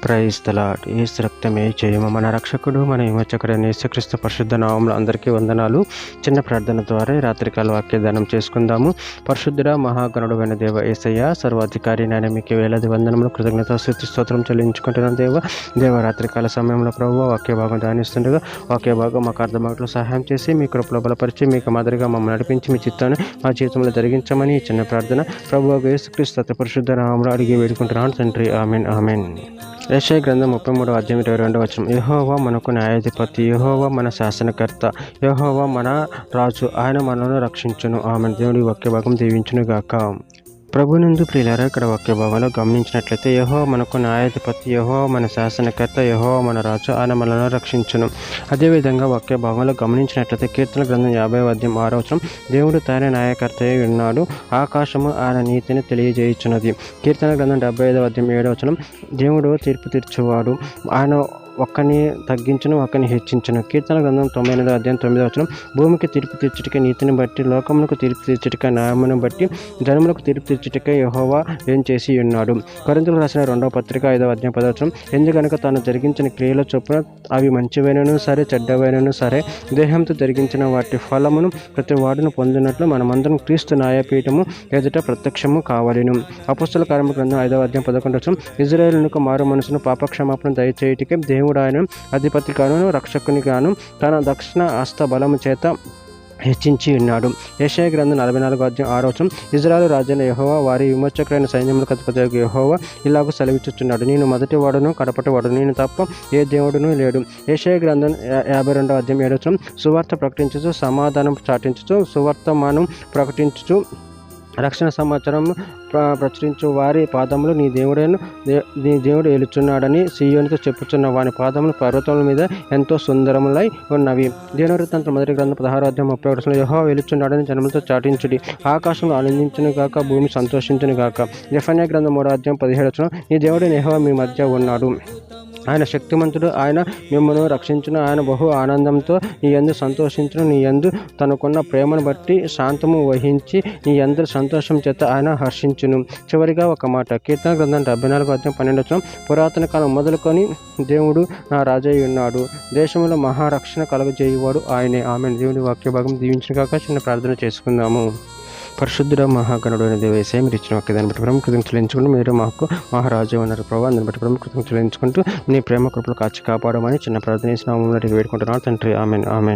Praise the lord. యేసు రక్తమే జయము. మన రక్షకుడు మన విమోచకుడైన యేసుక్రీస్తు పరిశుద్ధ నామములో అందరికీ వందనాలు. చిన్న ప్రార్థన ద్వారా రాత్రికాల వాక్యదానం చేసుకుందాము. పరిశుద్ధుడ మహాగణుడైన దేవ యేసయ్య, సర్వాధికారి నాయన మీకు వేలాది వందనములు, కృతజ్ఞత స్తుతి స్తోత్రం చెల్లించుకుంటున్నాను దేవ రాత్రికాల సమయంలో ప్రభువు వాక్య భాగం ధ్యానిస్తుండగా వాక్య భాగం మాకు అర్థమవుట్లో సహాయం చేసి మీ కృపలో బలపరిచి మీకు మాదిరిగా మమ్మల్ని నడిపించి మీ చిత్తాన్ని మా జీవితంలో జరిగించమని చిన్న ప్రార్థన ప్రభువు యేసుక్రీస్తు పరిశుద్ధ నామములో అడిగి వేడుకుంటున్నాను తండ్రి. Amen amen. యెషయా గ్రంథం 33వ అధ్యాయం 22వ వచనం. యెహోవా మనకు న్యాయాధిపతి, యెహోవా మన శాసనకర్త, యెహోవా మన రాజు, ఆయన మనల్ని రక్షించును. ఆమెన్. దేవుడి వాక్య భాగం దీవించును గాక. ప్రభునందు ప్రియులారా, ఇక్కడ వాక్య భాగంలో గమనించినట్లయితే యెహోవా మనకు న్యాయాధిపతి, యెహోవా మన శాసనకర్త, యెహోవా మన రాజు, ఆయన మనల్ని రక్షించును. అదేవిధంగా వాక్య భాగంలో గమనించినట్లయితే కీర్తన గ్రంథం 50వ అధ్యాయం 6వ వచనం. దేవుడు తానే న్యాయకర్తయే ఉన్నాడు, ఆకాశము ఆయన నీతిని తెలియజేయుచున్నది. కీర్తన గ్రంథం 75వ అధ్యాయం 7వ వచనం. దేవుడు తీర్పు తీర్చువాడు, ఆయన ఒక్కని తగ్గించును ఒక్కని హెచ్చించును. కీర్తన గ్రంథం 98వ అధ్యాయం 9వ వచనం. భూమికి తీర్పు తీర్చుటకే నీతిని బట్టి, లోకములకు తీర్పు తీర్చుటకే న్యాయమును బట్టి, జనములకు తీర్పు తీర్చుటకే యెహోవా ఏం చేసి ఉన్నాడు. కొరింథీయులకు రాసిన 2వ పత్రిక 5వ అధ్యాయం 10వ వచనం. ఎందుకనగా తాను జరిగించిన క్రియల చొప్పున అవి మంచివైనను సరే చెడ్డవైనను సరే దేహంతో జరిగించిన వాటి ఫలమును ప్రతి వాడును పొందినట్లు మనమందరం క్రీస్తు న్యాయపీఠము ఎదుట ప్రత్యక్షము కావలెను. అపోస్తల కార్యముల గ్రంథం 5వ అధ్యాయం 11వ వచనం. ఇశ్రాయేలునకు మారు మనసును పాపక్షమాపణ దయచేయుటకే దేవుడు ఆయన అధిపతి గాను రక్షకుని గాను తన దక్షిణ హస్త బలము చేత హెచ్చించి ఉన్నాడు. యెషయా గ్రంథం 44వ అధ్యాయం 6వ వచనం. ఇశ్రాయేలు రాజైన యెహోవా వారి విమోచకుడైన సైన్యములకు అధిపతి యెహోవా ఇలాగూ సెలవిచ్చుచున్నాడు, నేను మొదటి వాడును కడపటి వాడును, నేను తప్ప ఏ దేవుడును లేడు. యెషయా గ్రంథం 52వ అధ్యాయం 7వ వచనం. సువార్త ప్రకటించుచు సమాధానం చాటించుచు సువర్తమానం ప్రకటించుచు రక్షణ సమాచారం ప్రచురించు వారి పాదములు నీ దేవుడు ఏలుచున్నాడని సీయోనుతో చెప్పుచున్న వాని పాదములు పర్వతముల మీద ఎంతో సుందరములై ఉన్నవి. దినవృత్తాంతం మొదటి గ్రంథం 16వ అధ్యాయం 30వ వచనంలో. యెహోవా ఏలుచున్నాడని జనములతో చాటించుడి, ఆకాశంలో ఆనందించును గాక, భూమి సంతోషించును గాక. జెఫన్యా గ్రంథం 3వ అధ్యాయం 17వ వచనం. నీ దేవుడైన యెహోవా మీ మధ్య ఉన్నాడు, ఆయన శక్తిమంతుడు, ఆయన మిమ్మల్ని రక్షించును, ఆయన బహు ఆనందంతో నీ యందు సంతోషించును, నీ యందు తనకున్న ప్రేమను బట్టి శాంతము వహించి నీ యందు సంతోషం చేత ఆయన హర్షించును. చివరిగా ఒక మాట, కీర్తన గ్రంథం 74వ అధ్యాయం 12వ వచనం. పురాతన కాలం మొదలుకొని దేవుడు నా రాజై ఉన్నాడు, దేశంలో మహారక్షణ కలుగజేయువాడు ఆయనే. ఆమె. దేవుని వాక్య భాగం దీవించిన కాక చిన్న ప్రార్థన చేసుకుందాము. పరిశుద్ధుడ మహాగణుడైన దేవ యేసయ్య, మీరు ఇచ్చిన వాక్య దాన్ని బట్టి కృతజ్ఞతలు చెల్లించుకుంటూ మీరు మాకు మహారాజు ఉన్నారు ప్రభావ, దాన్ని బట్టి కృతజ్ఞతలు చెల్లించుకుంటూ నీ ప్రేమ కృపలు కాచి కాపాడమని చిన్న ప్రార్థన చేసిన వేడుకుంటున్నాను తండ్రి. Amen amen.